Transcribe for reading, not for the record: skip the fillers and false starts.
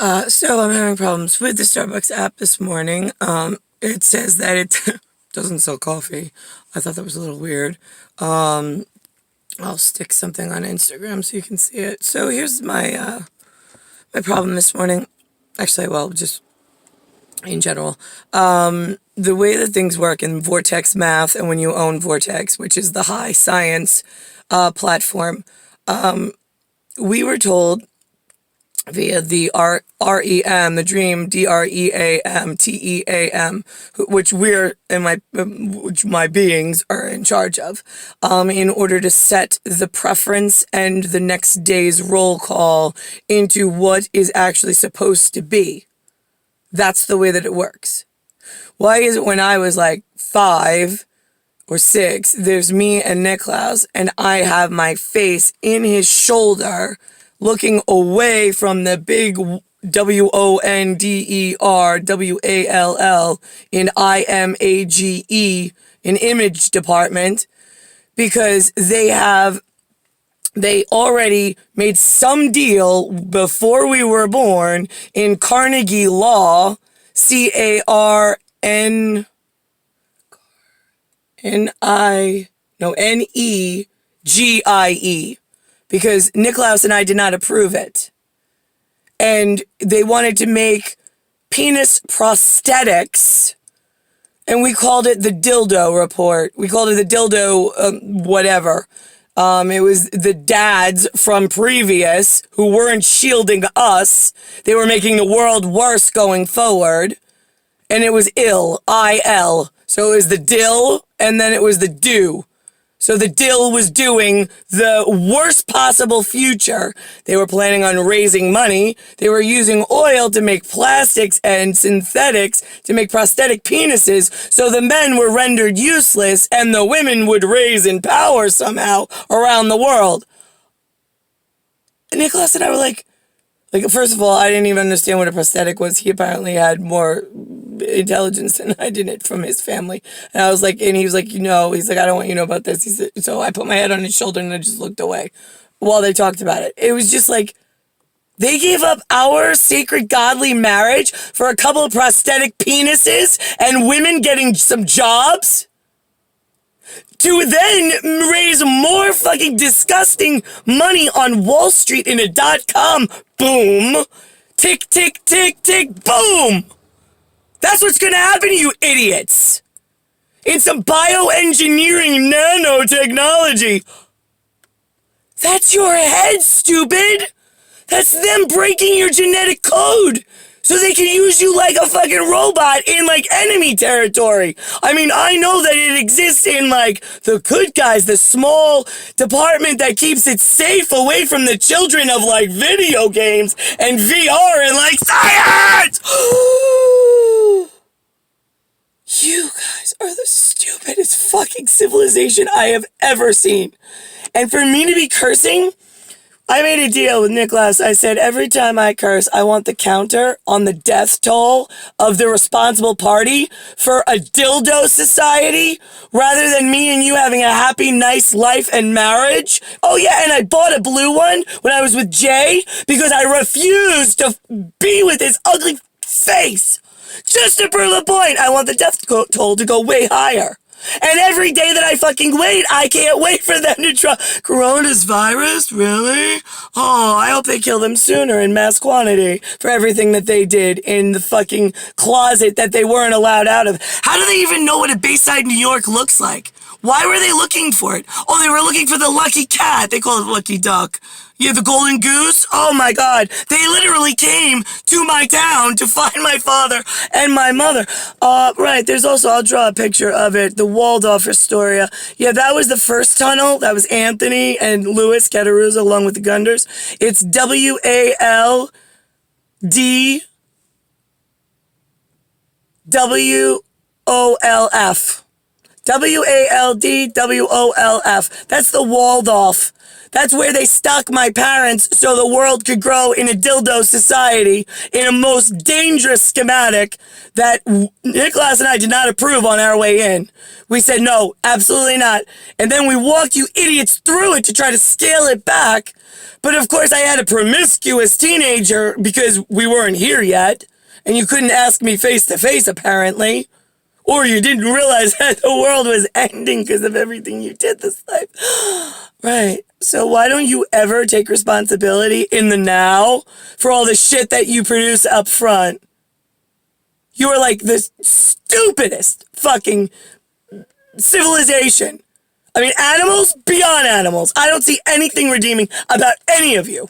So I'm having problems with the Starbucks app this morning. It says that it doesn't sell coffee. I thought that was a little weird. I'll stick something on Instagram so you can see it. So here's my problem this morning. Actually, well, just in general. The way that things work in Vortex Math and when you own Vortex, which is the high science platform, we were told via the REM, the Dream, DREAMTEAM, which which my beings are in charge of, in order to set the preference and the next day's roll call into what is actually supposed to be. That's the way that it works. Why is it when I was like 5 or 6, there's me and Niklaus, and I have my face in his shoulder, looking away from the big WONDERWALL in IMAGE in image department, because they already made some deal before we were born in Carnegie Law, NEGIE, because Niklaus and I did not approve it. And they wanted to make penis prosthetics, and we called it the DILDO report. We called it the DILDO whatever. It was the dads from previous who weren't shielding us. They were making the world worse going forward. And it was IL. So it was the dill, and then it was the do. So the dill was doing the worst possible future. They were planning on raising money. They were using oil to make plastics and synthetics to make prosthetic penises, so the men were rendered useless and the women would raise in power somehow around the world. And Nicholas and I were like, first of all, I didn't even understand what a prosthetic was. He apparently had more intelligence than I did from his family. And I was like, and he was like, he's like, I don't want you to know about this. He said, so I put my head on his shoulder and I just looked away while they talked about it. It was just like, they gave up our sacred godly marriage for a couple of prosthetic penises and women getting some jobs to then raise more fucking disgusting money on Wall Street in a .com boom. Tick, tick, tick, tick, boom. That's what's gonna happen to you idiots. In some bioengineering nanotechnology. That's your head, stupid. That's them breaking your genetic code so they can use you like a fucking robot in like enemy territory. I mean, I know that it exists in like the good guys, the small department that keeps it safe away from the children of like video games and VR and like science. You guys are the stupidest fucking civilization I have ever seen. And for me to be cursing, I made a deal with Nicholas. I said, every time I curse, I want the counter on the death toll of the responsible party for a dildo society rather than me and you having a happy, nice life and marriage. Oh, yeah, and I bought a blue one when I was with Jay because I refused to be with his ugly face. Just to prove a point, I want the death toll to go way higher. And every day that I fucking wait, I can't wait for them to try. Coronavirus? Really? Oh, I hope they kill them sooner in mass quantity for everything that they did in the fucking closet that they weren't allowed out of. How do they even know what a Bayside, New York looks like? Why were they looking for it? Oh, they were looking for the lucky cat. They call it lucky duck. Yeah, the golden goose? Oh my God. They literally came to my town to find my father and my mother. Right, there's also, I'll draw a picture of it, the Waldorf Astoria. Yeah, that was the first tunnel. That was Anthony and Louis Cataruzza along with the Gunders. It's WALDWOLF. WALDWOLF. That's the Waldorf. That's where they stuck my parents so the world could grow in a dildo society in a most dangerous schematic that Nicholas and I did not approve on our way in. We said, no, absolutely not. And then we walked you idiots through it to try to scale it back. But of course I had a promiscuous teenager because we weren't here yet. And you couldn't ask me face to face, apparently. Or you didn't realize that the world was ending because of everything you did this life. Right. So why don't you ever take responsibility in the now for all the shit that you produce up front? You are like the stupidest fucking civilization. I mean, animals beyond animals. I don't see anything redeeming about any of you.